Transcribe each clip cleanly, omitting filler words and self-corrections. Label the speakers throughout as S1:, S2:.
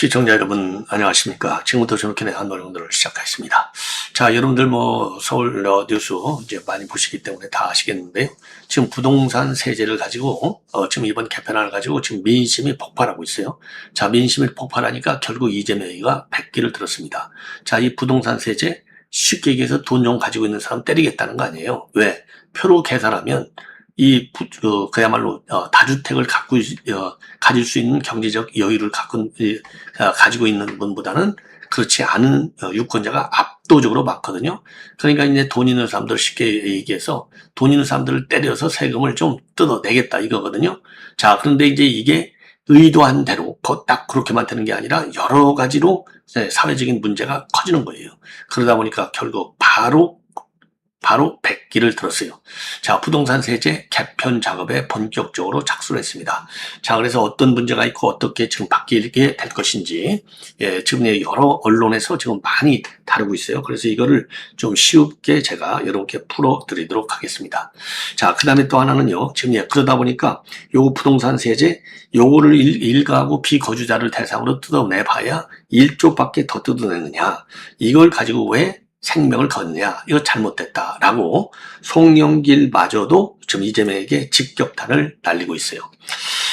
S1: 시청자 여러분 안녕하십니까. 지금부터 저녁에 한노령들을 시작하겠습니다. 자, 여러분들 서울 뉴스 이제 많이 보시기 때문에 다 아시겠는데요. 지금 부동산 세제를 가지고 지금 이번 개편안을 가지고 지금 민심이 폭발하고 있어요. 자, 민심이 폭발하니까 결국 이재명이가 백기를 들었습니다. 자, 이 부동산 세제 쉽게 얘기해서 돈 좀 가지고 있는 사람 때리겠다는 거 아니에요. 왜? 표로 계산하면 그야말로 다주택을 가질 수 있는 경제적 여유를 가지고 있는 분보다는 그렇지 않은 유권자가 압도적으로 많거든요. 그러니까 이제 돈 있는 사람들, 쉽게 얘기해서 돈 있는 사람들을 때려서 세금을 좀 뜯어내겠다 이거거든요. 자, 그런데 이제 이게 의도한 대로 딱 그렇게만 되는 게 아니라 여러 가지로 사회적인 문제가 커지는 거예요. 그러다 보니까 결국 바로 백기를 들었어요. 자, 부동산 세제 개편 작업에 본격적으로 착수를 했습니다. 자, 그래서 어떤 문제가 있고 어떻게 지금 바뀌게 될 것인지, 지금 여러 언론에서 지금 많이 다루고 있어요. 그래서 이거를 좀 쉽게 제가 여러분께 풀어드리도록 하겠습니다. 자, 그 다음에 또 하나는요, 지금 그러다 보니까 요거 부동산 세제, 요거를 일가구 비거주자를 대상으로 뜯어내봐야 1조밖에 더 뜯어내느냐. 이걸 가지고 왜 생명을 거느냐, 이거 잘못됐다라고 송영길마저도 지금 이재명에게 직격탄을 날리고 있어요.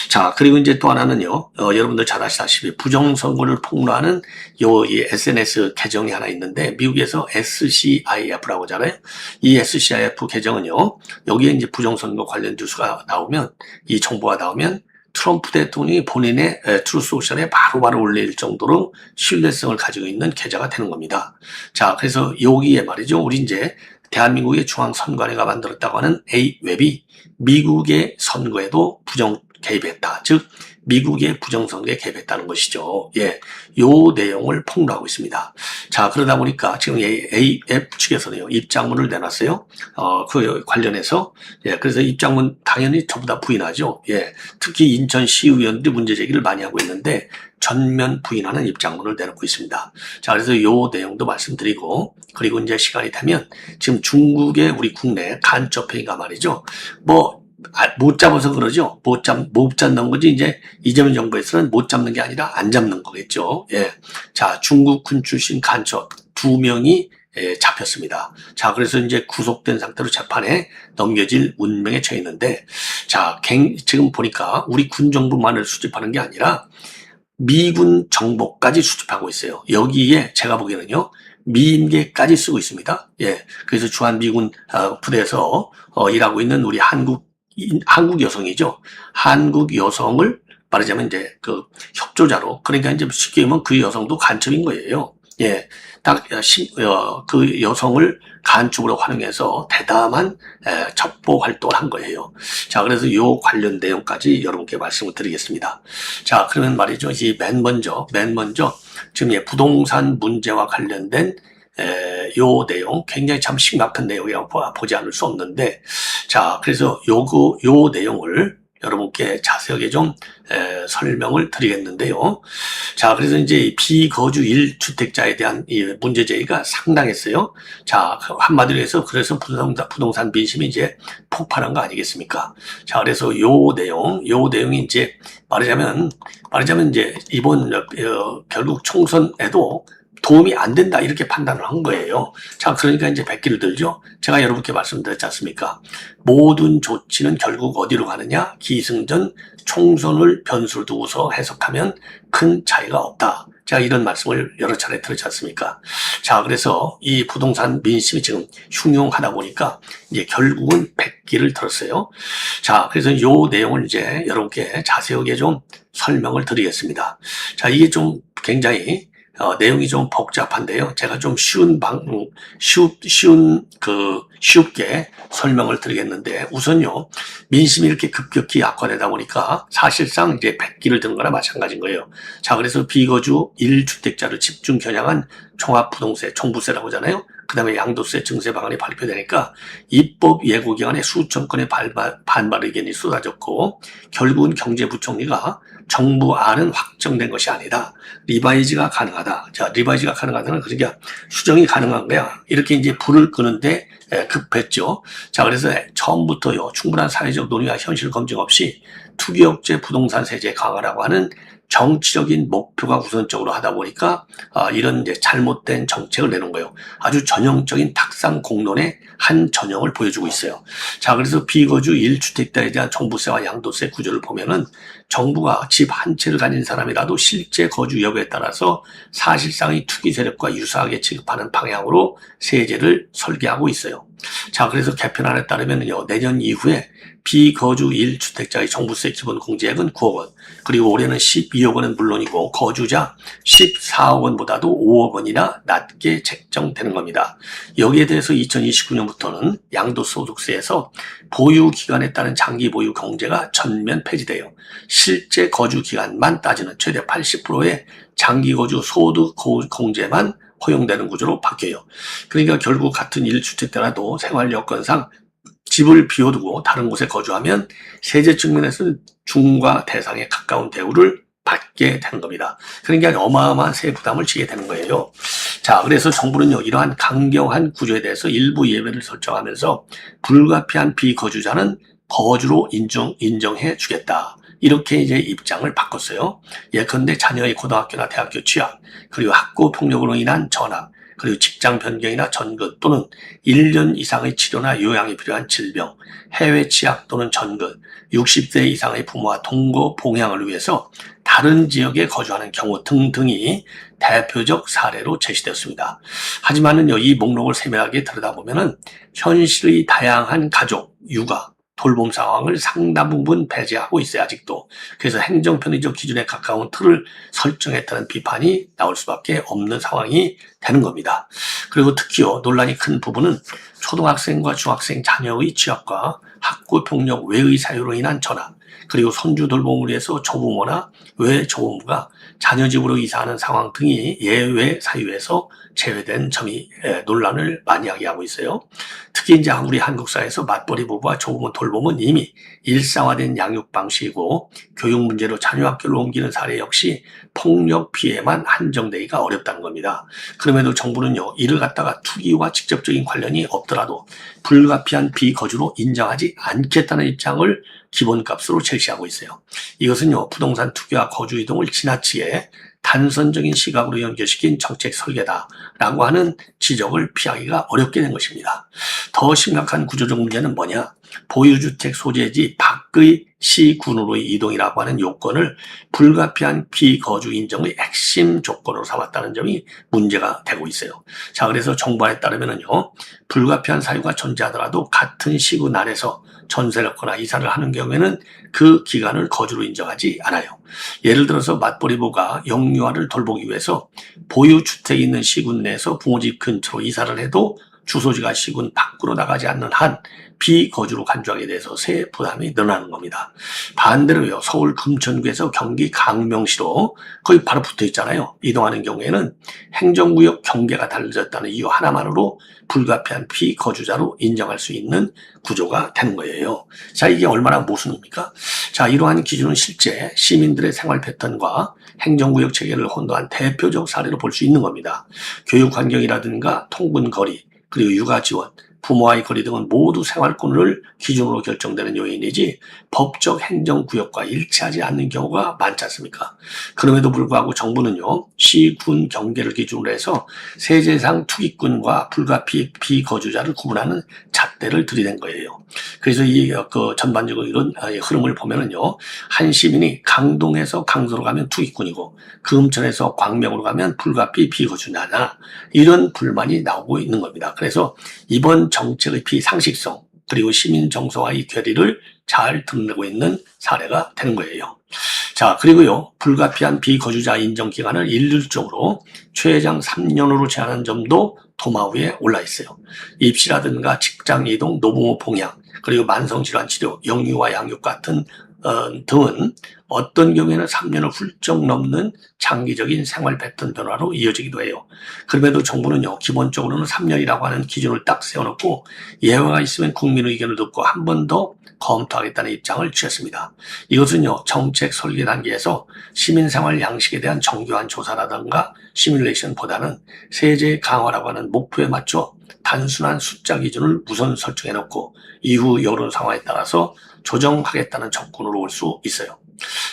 S1: 자, 그리고 이제 또 하나는요, 여러분들 잘 아시다시피 부정선거를 폭로하는 이 SNS 계정이 하나 있는데, 미국에서 SCIF라고 하잖아요. 이 SCIF 계정은요, 여기에 이제 부정선거 관련 뉴스가 나오면, 이 정보가 나오면 트럼프 대통령이 본인의 트루소셜에 바로바로 올릴 정도로 신뢰성을 가지고 있는 계좌가 되는 겁니다. 자, 그래서 여기에 말이죠. 우리 이제 대한민국의 중앙선관위가 만들었다고 하는 A웹이 미국의 선거에도 부정 개입했다. 즉, 미국의 부정선거에 개입했다는 것이죠. 예, 요 내용을 폭로하고 있습니다. 자, 그러다 보니까 지금 A앱 측에서는요, 입장문을 내놨어요. 그 관련해서. 예, 그래서 입장문 당연히 전부 다 부인하죠. 예, 특히 인천시의원들이 문제 제기를 많이 하고 있는데, 전면 부인하는 입장문을 내놓고 있습니다. 자, 그래서 요 내용도 말씀드리고, 그리고 이제 시간이 되면, 지금 중국의 우리 국내 간첩회의가 말이죠. 못 잡아서 그러죠. 못 잡는 거지. 이제 이재명 정부에서는 못 잡는 게 아니라 안 잡는 거겠죠. 예. 자, 중국군 출신 간첩 2명이 잡혔습니다. 자, 그래서 이제 구속된 상태로 재판에 넘겨질 운명에 처해 있는데, 자, 지금 보니까 우리 군 정보만을 수집하는 게 아니라 미군 정보까지 수집하고 있어요. 여기에 제가 보기에는요, 미인계까지 쓰고 있습니다. 예. 그래서 주한 미군 부대에서 일하고 있는 우리 한국 여성이죠. 한국 여성을 말하자면 이제 그 협조자로, 그러니까 이제 쉽게 얘기하면 그 여성도 간첩인 거예요. 예. 그 여성을 간첩으로 활용해서 대담한 첩보 활동을 한 거예요. 자, 그래서 요 관련 내용까지 여러분께 말씀을 드리겠습니다. 자, 그러면 말이죠. 맨 먼저 지금 부동산 문제와 관련된 요 내용 굉장히 참 심각한 내용이라고 보지 않을 수 없는데, 자, 그래서 요 내용을 여러분께 자세하게 좀 설명을 드리겠는데요. 자, 그래서 이제 비거주 1주택자에 대한 이 문제 제기가 상당했어요. 자, 한마디로 해서 그래서 부동산 민심이 이제 폭발한 거 아니겠습니까? 자, 그래서 요 내용이 이제 말하자면 이제 이번 결국 총선에도 도움이 안 된다, 이렇게 판단을 한 거예요. 자, 그러니까 이제 백기를 들죠. 제가 여러분께 말씀드렸지 않습니까? 모든 조치는 결국 어디로 가느냐? 기승전 총선을 변수를 두고서 해석하면 큰 차이가 없다. 제가 이런 말씀을 여러 차례 드렸지 않습니까? 자, 그래서 이 부동산 민심이 지금 흉흉하다 보니까 이제 결국은 백기를 들었어요. 자, 그래서 요 내용을 이제 여러분께 자세하게 좀 설명을 드리겠습니다. 자, 이게 좀 굉장히 내용이 좀 복잡한데요. 제가 좀 쉽게 설명을 드리겠는데, 우선요, 민심이 이렇게 급격히 악화되다 보니까 사실상 이제 백기를 든 거나 마찬가지인 거예요. 자, 그래서 비거주 1주택자를 집중 겨냥한 종합부동세, 종부세라고 하잖아요. 그 다음에 양도세 증세 방안이 발표되니까 입법 예고기간에 수천 건의 반발 의견이 쏟아졌고, 결국은 경제부총리가 정부안은 확정된 것이 아니다. 리바이즈가 가능하다. 자, 리바이즈가 가능하다는 그러니까 수정이 가능한 거야. 이렇게 이제 불을 끄는데 급했죠. 자, 그래서 처음부터요, 충분한 사회적 논의와 현실 검증 없이 투기업체 부동산 세제 강화라고 하는 정치적인 목표가 우선적으로 하다 보니까 이런 이제 잘못된 정책을 내는 거예요. 아주 전형적인 탁상 공론의 한 전형을 보여주고 있어요. 자, 그래서 비거주 1주택자에 대한 종부세와 양도세 구조를 보면은 정부가 집 한 채를 가진 사람이라도 실제 거주 여부에 따라서 사실상의 투기 세력과 유사하게 취급하는 방향으로 세제를 설계하고 있어요. 자, 그래서 개편안에 따르면요, 내년 이후에 비거주 1주택자의 종부세 기본 공제액은 9억 원, 그리고 올해는 12억 원은 물론이고 거주자 14억 원보다도 5억 원이나 낮게 책정되는 겁니다. 여기에 대해서 2029년부터는 양도소득세에서 보유 기간에 따른 장기 보유 공제가 전면 폐지돼요. 실제 거주 기간만 따지는 최대 80%의 장기 거주 소득 공제만 허용되는 구조로 바뀌어요. 그러니까 결국 같은 1주택자라도 생활 여건상 집을 비워두고 다른 곳에 거주하면 세제 측면에서는 중과 대상에 가까운 대우를 받게 되는 겁니다. 그러니까 어마어마한 세 부담을 지게 되는 거예요. 자, 그래서 정부는요, 이러한 강경한 구조에 대해서 일부 예외를 설정하면서 불가피한 비거주자는 거주로 인정해 주겠다. 이렇게 이제 입장을 바꿨어요. 예컨대 자녀의 고등학교나 대학교 취학, 그리고 학교 폭력으로 인한 전학, 그리고 직장 변경이나 전근 또는 1년 이상의 치료나 요양이 필요한 질병, 해외 취학 또는 전근, 60세 이상의 부모와 동거 봉양을 위해서 다른 지역에 거주하는 경우 등등이 대표적 사례로 제시되었습니다. 하지만은요, 이 목록을 세밀하게 들여다보면은 현실의 다양한 가족, 육아, 돌봄 상황을 상당 부분 배제하고 있어요, 아직도. 그래서 행정편의적 기준에 가까운 틀을 설정했다는 비판이 나올 수밖에 없는 상황이 되는 겁니다. 그리고 특히요, 논란이 큰 부분은 초등학생과 중학생 자녀의 취업과 학교 폭력 외의 사유로 인한 전학, 그리고 손주 돌봄을 위해서 조부모나 외조부모가 자녀 집으로 이사하는 상황 등이 예외 사유에서 제외된 점이 논란을 많이 하게 하고 있어요. 특히 이제 우리 한국 사회에서 맞벌이 부부와 조부모 돌봄은 이미 일상화된 양육 방식이고 교육 문제로 자녀 학교를 옮기는 사례 역시 폭력 피해만 한정되기가 어렵다는 겁니다. 그럼에도 정부는요, 이를 갖다가 투기와 직접적인 관련이 없더라도 불가피한 비거주로 인정하지 않겠다는 입장을 기본값으로 제시하고 있어요. 이것은요, 부동산 투기와 거주 이동을 지나치게 단선적인 시각으로 연결시킨 정책 설계다라고 하는 지적을 피하기가 어렵게 된 것입니다. 더 심각한 구조적 문제는 뭐냐? 보유주택 소재지 밖의 시군으로의 이동이라고 하는 요건을 불가피한 비거주 인정의 핵심 조건으로 삼았다는 점이 문제가 되고 있어요. 자, 그래서 정부안에 따르면은요, 불가피한 사유가 존재하더라도 같은 시군 안에서 전세를 얻거나 이사를 하는 경우에는 그 기간을 거주로 인정하지 않아요. 예를 들어서 맞벌이부가 영유아를 돌보기 위해서 보유주택이 있는 시군 내에서 부모 집 근처로 이사를 해도 주소지가 시군 밖으로 나가지 않는 한 비거주로 간주하게 돼서 세 부담이 늘어나는 겁니다. 반대로요, 서울 금천구에서 경기 강명시로 거의 바로 붙어 있잖아요. 이동하는 경우에는 행정구역 경계가 달라졌다는 이유 하나만으로 불가피한 비거주자로 인정할 수 있는 구조가 되는 거예요. 자, 이게 얼마나 모순입니까? 자, 이러한 기준은 실제 시민들의 생활 패턴과 행정구역 체계를 혼도한 대표적 사례로 볼 수 있는 겁니다. 교육 환경이라든가 통근 거리, 그리고 육아 지원, 부모와의 거리 등은 모두 생활권을 기준으로 결정되는 요인이지 법적 행정구역과 일치하지 않는 경우가 많지 않습니까? 그럼에도 불구하고 정부는요, 시군 경계를 기준으로 해서 세제상 투기꾼과 불가피 비거주자를 구분하는 잣대를 들이댄 거예요. 그래서 이 전반적으로 이런 흐름을 보면은요, 한 시민이 강동에서 강서로 가면 투기꾼이고 금천에서 광명으로 가면 불가피 비거주자나 이런 불만이 나오고 있는 겁니다. 그래서 이번 정책의 비상식성 그리고 시민 정서와의 괴리를 잘 드러내고 있는 사례가 되는 거예요. 자, 그리고요, 불가피한 비거주자 인정 기간을 일률적으로 최장 3년으로 제한한 점도 도마 위에 올라 있어요. 입시라든가 직장 이동, 노부모 봉양, 그리고 만성질환 치료, 영유아 양육 같은 등은 어떤 경우에는 3년을 훌쩍 넘는 장기적인 생활 패턴 변화로 이어지기도 해요. 그럼에도 정부는요, 기본적으로는 3년이라고 하는 기준을 딱 세워놓고 예외가 있으면 국민의 의견을 듣고 한 번 더 검토하겠다는 입장을 취했습니다. 이것은요, 정책 설계 단계에서 시민생활 양식에 대한 정교한 조사라든가 시뮬레이션보다는 세제 강화라고 하는 목표에 맞춰 단순한 숫자 기준을 우선 설정해놓고 이후 여론 상황에 따라서 조정하겠다는 접근으로 올 수 있어요.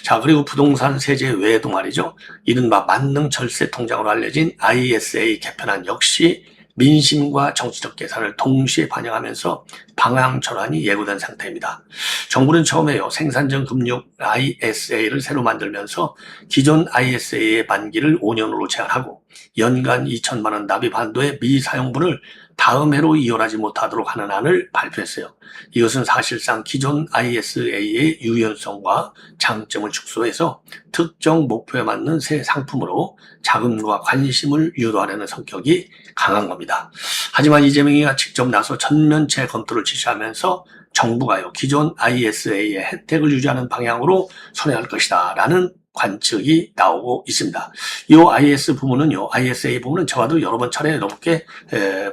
S1: 자, 그리고 부동산 세제 외에도 말이죠. 이른바 만능 절세 통장으로 알려진 ISA 개편안 역시 민심과 정치적 계산을 동시에 반영하면서 방향 전환이 예고된 상태입니다. 정부는 처음에요, 생산적 금융 ISA를 새로 만들면서 기존 ISA의 만기를 5년으로 제한하고 연간 2천만 원 납입 한도의 미사용분을 다음 해로 이혼하지 못하도록 하는 안을 발표했어요. 이것은 사실상 기존 ISA의 유연성과 장점을 축소해서 특정 목표에 맞는 새 상품으로 자금과 관심을 유도하려는 성격이 강한 겁니다. 하지만 이재명이가 직접 나서 전면체 검토를 지시하면서 정부가요, 기존 ISA의 혜택을 유지하는 방향으로 선회할 것이다 라는 관측이 나오고 있습니다. 이 ISA 부분은 저와도 여러 번 차례 넘게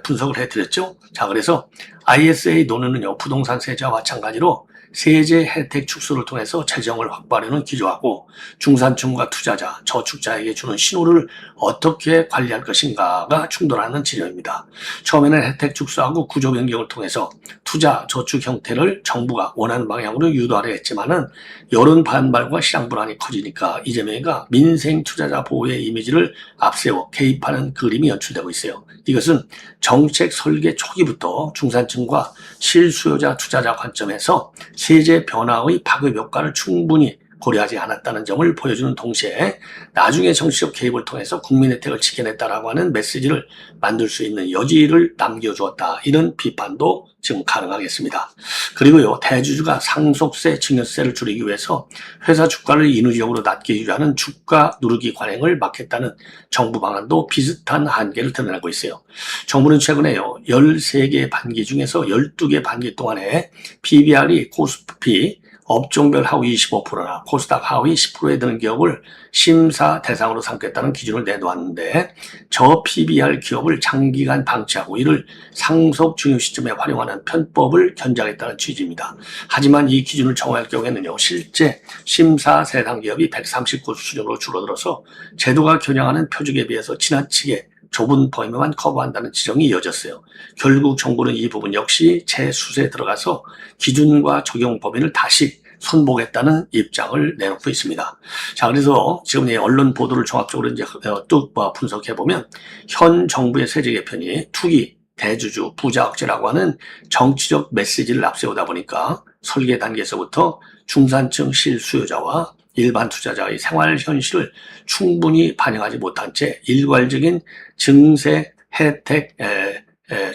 S1: 분석을 해드렸죠. 자, 그래서 ISA 논의는요, 부동산 세제와 마찬가지로 세제 혜택 축소를 통해서 재정을 확보하려는 기조하고 중산층과 투자자, 저축자에게 주는 신호를 어떻게 관리할 것인가가 충돌하는 지점입니다. 처음에는 혜택 축소하고 구조 변경을 통해서 투자, 저축 형태를 정부가 원하는 방향으로 유도하려 했지만은 여론 반발과 시장 불안이 커지니까 이재명이가 민생 투자자 보호의 이미지를 앞세워 개입하는 그림이 연출되고 있어요. 이것은 정책 설계 초기부터 중산층과 실수요자 투자자 관점에서 세제 변화의 파급 효과를 충분히 고려하지 않았다는 점을 보여주는 동시에 나중에 정치적 개입을 통해서 국민 혜택을 지켜냈다라고 하는 메시지를 만들 수 있는 여지를 남겨주었다. 이런 비판도 지금 가능하겠습니다. 그리고요, 대주주가 상속세, 증여세를 줄이기 위해서 회사 주가를 인위적으로 낮게 유지하는 주가 누르기 관행을 막겠다는 정부 방안도 비슷한 한계를 드러내고 있어요. 정부는 최근에요, 13개 반기 중에서 12개 반기 동안에 PBR이 코스피 업종별 하위 25%나 코스닥 하위 10%에 드는 기업을 심사 대상으로 삼겠다는 기준을 내놓았는데 저 PBR 기업을 장기간 방치하고 이를 상속 중요 시점에 활용하는 편법을 견제하겠다는 취지입니다. 하지만 이 기준을 정할 경우에는요, 실제 심사 대상 기업이 139 수준으로 줄어들어서 제도가 겨냥하는 표준에 비해서 지나치게 좁은 범위만 커버한다는 지적이 이어졌어요. 결국 정부는 이 부분 역시 재수세에 들어가서 기준과 적용 범위를 다시 손보겠다는 입장을 내놓고 있습니다. 자, 그래서 지금 언론 보도를 종합적으로 이제 쭉 분석해 보면 현 정부의 세제 개편이 투기, 대주주, 부자 억제라고 하는 정치적 메시지를 앞세우다 보니까 설계 단계에서부터 중산층 실수요자와 일반 투자자의 생활 현실을 충분히 반영하지 못한 채 일괄적인 증세 혜택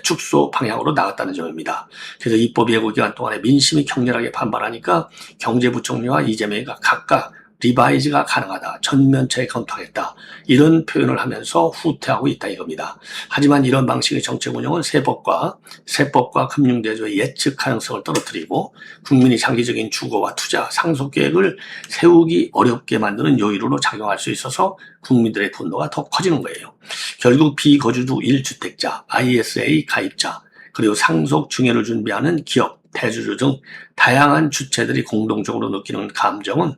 S1: 축소 방향으로 나갔다는 점입니다. 그래서 입법 예고 기간 동안에 민심이 격렬하게 반발하니까 경제부총리와 이재명이가 각각 리바이즈가 가능하다, 전면체 검토하겠다 이런 표현을 하면서 후퇴하고 있다 이겁니다. 하지만 이런 방식의 정책 운영은 세법과 금융대조의 예측 가능성을 떨어뜨리고 국민이 장기적인 주거와 투자, 상속 계획을 세우기 어렵게 만드는 요인으로 작용할 수 있어서 국민들의 분노가 더 커지는 거예요. 결국 비거주주 1주택자, ISA 가입자, 그리고 상속 증여를 준비하는 기업, 대주주 등 다양한 주체들이 공통적으로 느끼는 감정은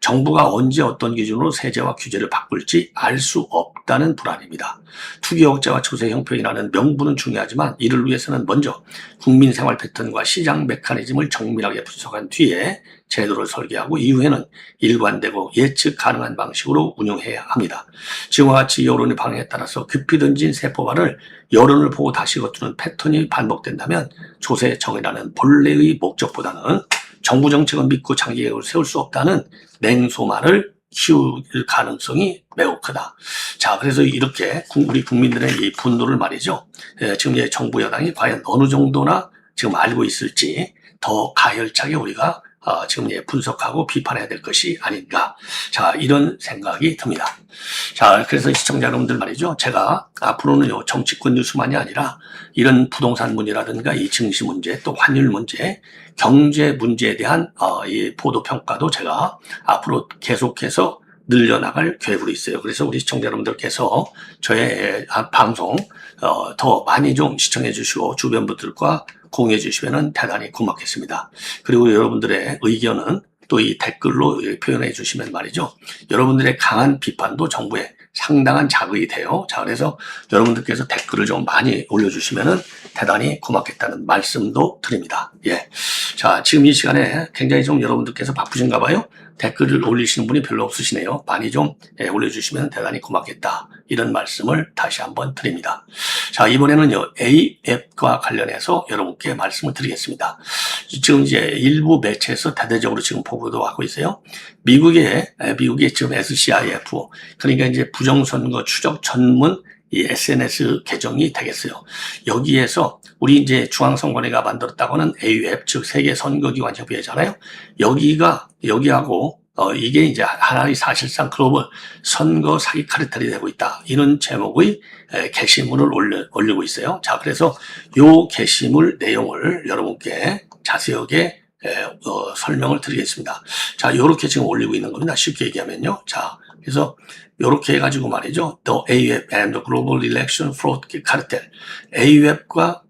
S1: 정부가 언제 어떤 기준으로 세제와 규제를 바꿀지 알 수 없다는 불안입니다. 투기억제와 조세 형평이라는 명분은 중요하지만 이를 위해서는 먼저 국민 생활 패턴과 시장 메커니즘을 정밀하게 분석한 뒤에 제도를 설계하고 이후에는 일관되고 예측 가능한 방식으로 운영해야 합니다. 지금과 같이 여론의 방향에 따라서 급히 던진 세법안을 여론을 보고 다시 거두는 패턴이 반복된다면 조세 정의라는 본래의 목적보다는 정부 정책을 믿고 장기 계획을 세울 수 없다는 냉소만을 키울 가능성이 매우 크다. 자, 그래서 이렇게 우리 국민들의 이 분노를 말이죠. 지금 정부 여당이 과연 어느 정도나 지금 알고 있을지 더 가열차게 우리가 지금 분석하고 비판해야 될 것이 아닌가. 자, 이런 생각이 듭니다. 자, 그래서 시청자 여러분들 말이죠. 제가 앞으로는요, 정치권 뉴스만이 아니라 이런 부동산 문제라든가 이 증시 문제, 또 환율 문제, 경제 문제에 대한 이 보도 평가도 제가 앞으로 계속해서 늘려나갈 계획으로 있어요. 그래서 우리 시청자 여러분들께서 저의 방송 더 많이 좀 시청해 주시고 주변 분들과 공유해 주시면 대단히 고맙겠습니다. 그리고 여러분들의 의견은 또 이 댓글로 표현해 주시면 말이죠. 여러분들의 강한 비판도 정부에 상당한 자극이 돼요. 자, 그래서 여러분들께서 댓글을 좀 많이 올려주시면은 대단히 고맙겠다는 말씀도 드립니다. 예. 자, 지금 이 시간에 굉장히 좀 여러분들께서 바쁘신가 봐요. 댓글을 올리시는 분이 별로 없으시네요. 많이 좀 올려주시면 대단히 고맙겠다. 이런 말씀을 다시 한번 드립니다. 자, 이번에는요, AF과 관련해서 여러분께 말씀을 드리겠습니다. 지금 이제 일부 매체에서 대대적으로 지금 보고도 하고 있어요. 미국의 지금 SCIF, 그러니까 이제 부정선거 추적 전문 이 SNS 계정이 되겠어요. 여기에서 우리 이제 중앙선관위가 만들었다고는 AUF, 즉 세계선거기관협의회잖아요. 여기하고 이게 이제 하나의 사실상 글로벌 선거 사기 카르텔이 되고 있다. 이런 제목의 게시물을 올리고 있어요. 자, 그래서 요 게시물 내용을 여러분께 자세하게 설명을 드리겠습니다. 자, 요렇게 지금 올리고 있는 겁니다. 쉽게 얘기하면요. 자, 그래서 요렇게 해가지고 말이죠. The AUF and the Global Election Fraud Cartel. AUF과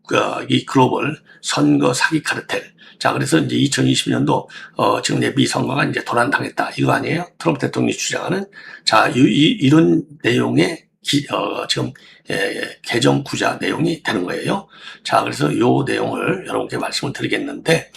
S1: 이 글로벌 선거 사기 카르텔. 자, 그래서 이제 2020년도, 지금 이제 미 선거가 이제 도난당했다. 이거 아니에요? 트럼프 대통령이 주장하는. 자, 이런 내용의 지금, 개정 구자 내용이 되는 거예요. 자, 그래서 요 내용을 여러분께 말씀을 드리겠는데,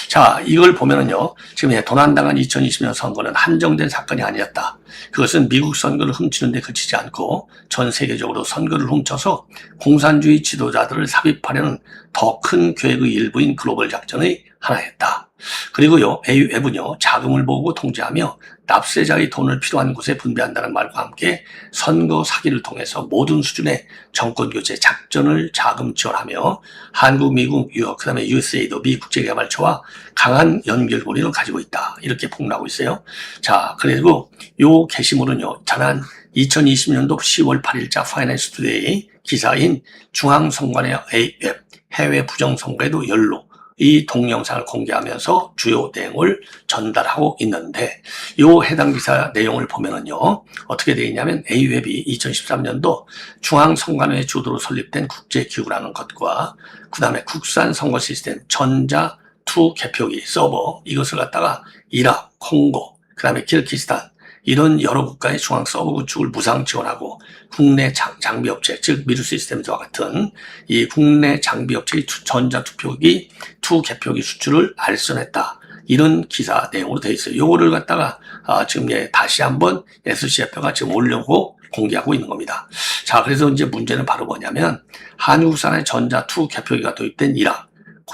S1: 자, 이걸 보면은요, 지금 도난당한 2020년 선거는 한정된 사건이 아니었다. 그것은 미국 선거를 훔치는 데 그치지 않고 전 세계적으로 선거를 훔쳐서 공산주의 지도자들을 삽입하려는 더 큰 계획의 일부인 글로벌 작전의 하나였다. 그리고요, AUF은요, 자금을 모으고 통제하며 납세자의 돈을 필요한 곳에 분배한다는 말과 함께 선거 사기를 통해서 모든 수준의 정권 교체 작전을 자금 지원하며 한국, 미국, 유럽, 그 다음에 USAID, 미 국제개발처와 강한 연결고리를 가지고 있다. 이렇게 폭로하고 있어요. 자, 그리고 요 게시물은요, 지난 2020년도 10월 8일자 파이낸스 투데이 기사인 중앙선관위 AF 해외 부정선거에도 연루 이 동영상을 공개하면서 주요 내용을 전달하고 있는데 요 해당 기사 내용을 보면은요 어떻게 되어 있냐면 AUF이 2013년도 중앙선관위의 주도로 설립된 국제기구라는 것과 그 다음에 국산 선거 시스템 전자2 개표기 서버 이것을 갖다가 이라크, 콩고, 그 다음에 키르기스탄 이런 여러 국가의 중앙 서버 구축을 무상 지원하고 국내 장비업체, 즉 미르 시스템즈와 같은 이 국내 장비업체의 전자투표기, 투개표기 수출을 알선했다. 이런 기사 내용으로 되어 있어요. 요거를 갖다가 지금 다시 한번 SCF가 지금 올려고 공개하고 있는 겁니다. 자, 그래서 이제 문제는 바로 뭐냐면 한국산의 전자2 개표기가 도입된 이라크,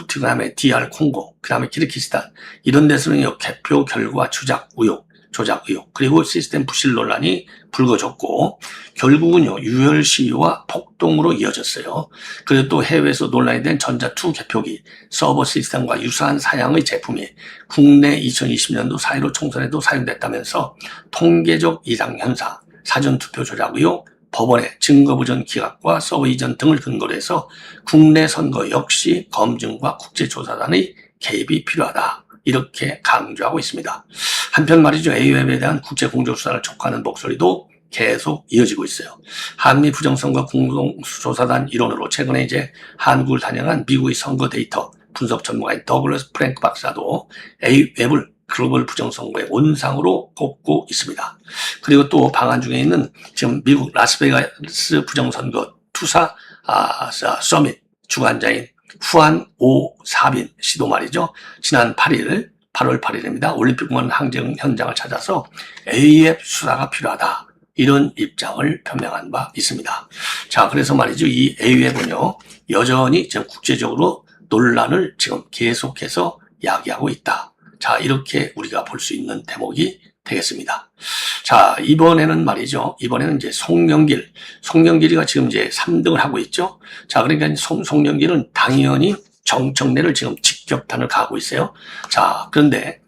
S1: 그 다음에 DR 콩고, 그 다음에 키르기스탄 이런 데서는 개표 결과 조작 의혹, 그리고 시스템 부실 논란이 불거졌고, 결국은요, 유혈 시위와 폭동으로 이어졌어요. 그리고 또 해외에서 논란이 된 전자2 개표기, 서버 시스템과 유사한 사양의 제품이 국내 2020년도 4.15 총선에도 사용됐다면서 통계적 이상 현상, 사전투표 조작 의혹, 법원의 증거부전 기각과 서버 이전 등을 근거로 해서 국내 선거 역시 검증과 국제조사단의 개입이 필요하다. 이렇게 강조하고 있습니다. 한편 말이죠. AUF에 대한 국제공조수사를 촉구하는 목소리도 계속 이어지고 있어요. 한미 부정선거 공동조사단 일원으로 최근에 이제 한국을 다녀간 미국의 선거 데이터 분석 전문가인 더글러스 프랭크 박사도 AUF를 글로벌 부정선거의 온상으로 꼽고 있습니다. 그리고 또 방한 중에 있는 지금 미국 라스베가스 부정선거 투사 서밋 주관자인 후안 오 사빈 씨도 말이죠. 지난 8월 8일입니다. 올림픽공원 항쟁 현장을 찾아서 AUF 수사가 필요하다. 이런 입장을 표명한 바 있습니다. 자, 그래서 말이죠. 이 AUF는요, 여전히 지금 국제적으로 논란을 지금 계속해서 야기하고 있다. 자, 이렇게 우리가 볼 수 있는 대목이 되겠습니다. 자, 이번에는 말이죠. 이번에는 이제 송영길이가 지금 이제 3등을 하고 있죠. 자, 그러니까 송영길은 당연히 정청래를 지금 직격탄을 가하고 있어요. 자, 그런데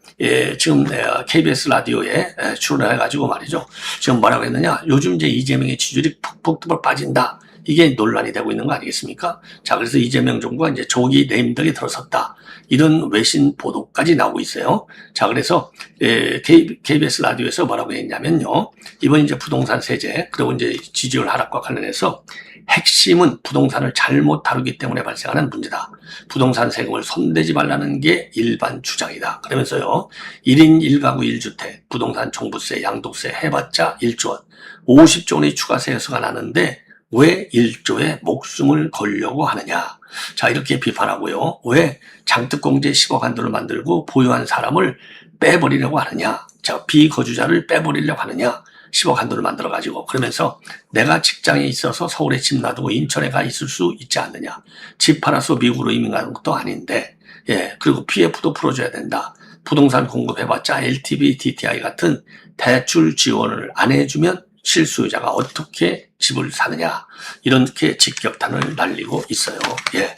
S1: 지금 KBS 라디오에 출연을 해가지고 말이죠. 지금 뭐라고 했느냐. 요즘 이제 이재명의 지지율이 푹푹 빠진다. 이게 논란이 되고 있는 거 아니겠습니까? 자, 그래서 이재명 정부가 이제 조기 내임덕에 들어섰다. 이런 외신 보도까지 나오고 있어요. 자, 그래서 KBS 라디오에서 뭐라고 했냐면요. 이번 이제 부동산 세제 그리고 이제 지지율 하락과 관련해서 핵심은 부동산을 잘못 다루기 때문에 발생하는 문제다. 부동산 세금을 손대지 말라는 게 일반 주장이다. 그러면서요, 1인 1가구 1주택, 부동산 종부세, 양도세 해봤자 1조 원, 50조 원의 추가 세수가 나는데 왜 1조에 목숨을 걸려고 하느냐. 자, 이렇게 비판하고요. 왜 장특공제 10억 한도를 만들고 보유한 사람을 빼버리려고 하느냐. 자, 비거주자를 빼버리려고 하느냐. 10억 한도를 만들어가지고. 그러면서 내가 직장에 있어서 서울에 집 놔두고 인천에 가 있을 수 있지 않느냐. 집 팔아서 미국으로 이민 가는 것도 아닌데, 예, 그리고 PF도 풀어줘야 된다. 부동산 공급해봤자 LTV, DTI 같은 대출 지원을 안 해주면 실수요자가 어떻게 집을 사느냐. 이렇게 직격탄을 날리고 있어요. 예.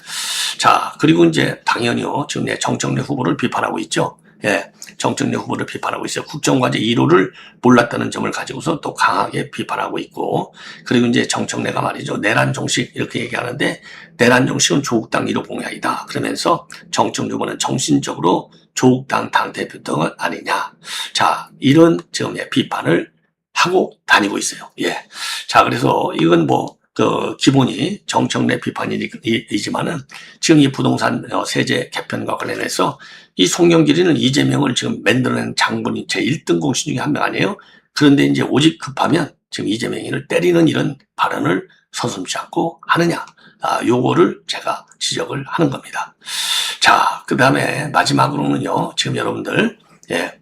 S1: 자, 그리고 이제 당연히요. 지금 정청래 후보를 비판하고 있죠. 예. 정청래 후보를 비판하고 있어요. 국정과제 1호를 몰랐다는 점을 가지고서 또 강하게 비판하고 있고, 그리고 이제 정청래가 말이죠. 내란 종식 이렇게 얘기하는데, 내란 종식은 조국당 1호 공약이다. 그러면서 정청래 후보는 정신적으로 조국당 당대표등 아니냐. 자, 이런 지금 비판을 하고 다니고 있어요. 예. 자, 그래서 이건 기본이 정청래 비판이지만은 지금 이 부동산 세제 개편과 관련해서 이 송영길이는 이재명을 지금 만들어낸 장본인 제 1등 공신 중에 한 명 아니에요? 그런데 이제 오직 급하면 지금 이재명이를 때리는 이런 발언을 서슴지 않고 하느냐. 요거를 제가 지적을 하는 겁니다. 자, 그 다음에 마지막으로는요, 지금 여러분들, 예.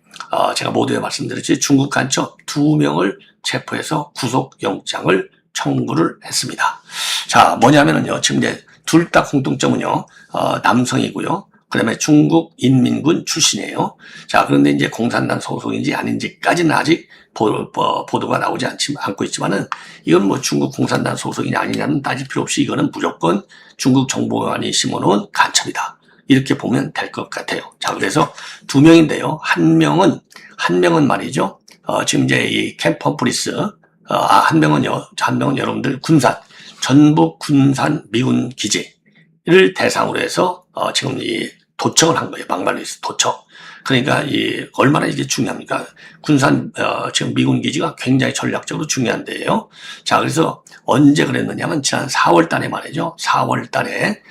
S1: 제가 모두에 말씀드렸지 중국 간첩 2명을 체포해서 구속영장을 청구를 했습니다. 자, 뭐냐면은요, 지금 이제 둘 다 공통점은요, 남성이고요. 그 다음에 중국 인민군 출신이에요. 자, 그런데 이제 공산당 소속인지 아닌지까지는 아직 보도가 나오지 않고 있지만은 이건 중국 공산당 소속이냐 아니냐는 따질 필요 없이 이거는 무조건 중국 정보원이 심어놓은 간첩이다. 이렇게 보면 될 것 같아요. 자, 그래서 2명인데요. 한 명은 말이죠. 지금 이제 이 캠프 험프리스, 한 명은 여러분들 전북 군산 미군 기지를 대상으로 해서, 지금 이 도청을 한 거예요. 막말리스 도청. 그러니까 얼마나 이게 중요합니까? 군산, 지금 미군 기지가 굉장히 전략적으로 중요한 데예요. 자, 그래서 언제 그랬느냐면 지난 4월 달에 말이죠. 4월 달에,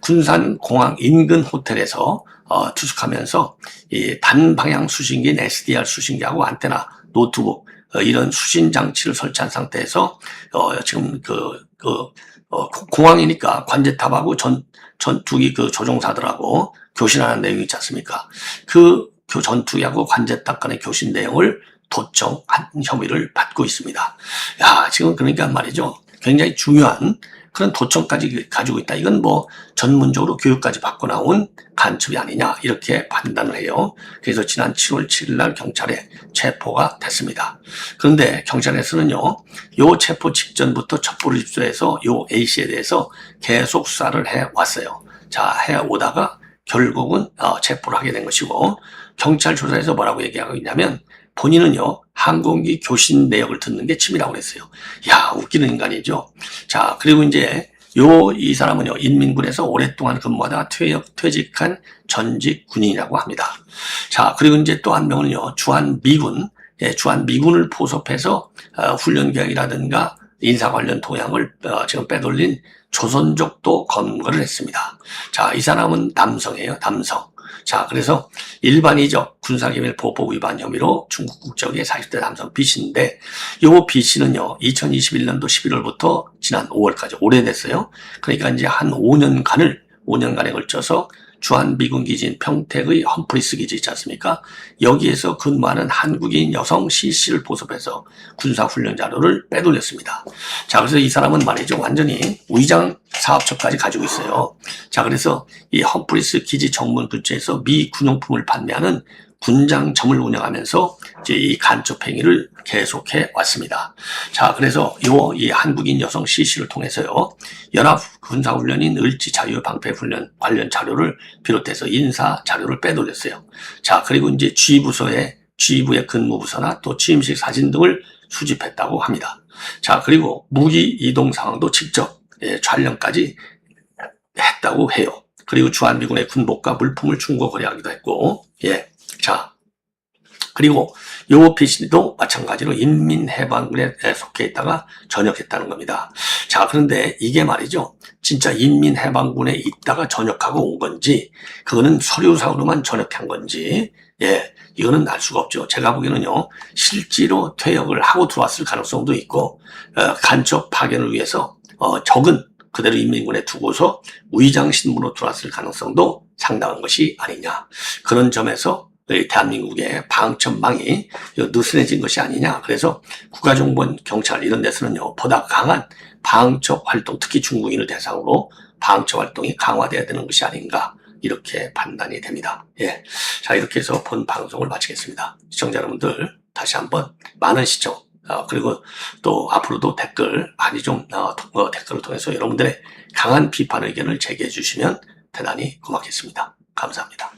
S1: 군산 공항 인근 호텔에서, 투숙하면서 이 단방향 수신기인 SDR 수신기하고 안테나, 노트북, 이런 수신 장치를 설치한 상태에서, 지금 공항이니까 관제탑하고 전투기 조종사들하고 교신하는 내용이 있지 않습니까? 그 전투기하고 관제탑 간의 교신 내용을 도청한 혐의를 받고 있습니다. 야, 지금 그러니까 말이죠. 굉장히 중요한 그런 도청까지 가지고 있다. 이건 전문적으로 교육까지 받고 나온 간첩이 아니냐 이렇게 판단을 해요. 그래서 지난 7월 7일 날 경찰에 체포가 됐습니다. 그런데 경찰에서는요, 요 체포 직전부터 첩보를 입수해서 요 A씨에 대해서 계속 수사를 해왔어요. 자, 해오다가 결국은 체포를 하게 된 것이고, 경찰 조사에서 뭐라고 얘기하고 있냐면 본인은요, 항공기 교신 내역을 듣는 게 취미라고 그랬어요. 야, 웃기는 인간이죠. 자, 그리고 이제 이 사람은요, 인민군에서 오랫동안 근무하다가 퇴직한 전직 군인이라고 합니다. 자, 그리고 이제 또 한 명은요, 주한 미군을 포섭해서 훈련 계획이라든가 인사 관련 동향을 지금 빼돌린 조선족도 검거를 했습니다. 자, 이 사람은 남성이에요, 남성. 자, 그래서 일반이적 군사기밀 보호법 위반 혐의로 중국 국적의 40대 남성 B씨인데, 요 B씨는요, 2021년도 11월부터 지난 5월까지 오래됐어요. 그러니까 이제 한 5년간에 걸쳐서 주한 미군 기지인 평택의 험프리스 기지 있지 않습니까? 여기에서 근무하는 한국인 여성 C씨를 보섭해서 군사훈련 자료를 빼돌렸습니다. 자, 그래서 이 사람은 말이죠, 완전히 위장 사업처까지 가지고 있어요. 자, 그래서 이 험프리스 기지 정문 근처에서 미 군용품을 판매하는 군장점을 운영하면서 이제 이 간첩 행위를 계속해 왔습니다. 자, 그래서 이 한국인 여성 C씨를 통해서요, 연합 군사훈련인 을지 자유방패훈련 관련 자료를 비롯해서 인사 자료를 빼돌렸어요. 자, 그리고 이제 G부의 근무부서나 또 취임식 사진 등을 수집했다고 합니다. 자, 그리고 무기 이동 상황도 직접 촬영까지 했다고 해요. 그리고 주한미군의 군복과 물품을 중고 거래하기도 했고, 예. 자, 그리고 요 B씨도 마찬가지로 인민해방군에 속해 있다가 전역했다는 겁니다. 자, 자, 그런데 이게 말이죠. 진짜 인민해방군에 있다가 전역하고 온 건지, 그거는 서류상으로만 전역한 건지, 예, 이거는 알 수가 없죠. 제가 보기에는요, 실제로 퇴역을 하고 들어왔을 가능성도 있고, 간첩 파견을 위해서, 적은 그대로 인민군에 두고서 위장 신분으로 들어왔을 가능성도 상당한 것이 아니냐. 그런 점에서 대한민국의 방첩망이 느슨해진 것이 아니냐. 그래서 국가정보원, 경찰 이런 데서는요, 보다 강한 방첩 활동, 특히 중국인을 대상으로 방첩 활동이 강화돼야 되는 것이 아닌가. 이렇게 판단이 됩니다. 예. 자, 이렇게 해서 본 방송을 마치겠습니다. 시청자 여러분들, 다시 한번 많은 시청, 그리고 또 앞으로도 댓글 많이 좀, 댓글을 통해서 여러분들의 강한 비판 의견을 제기해 주시면 대단히 고맙겠습니다. 감사합니다.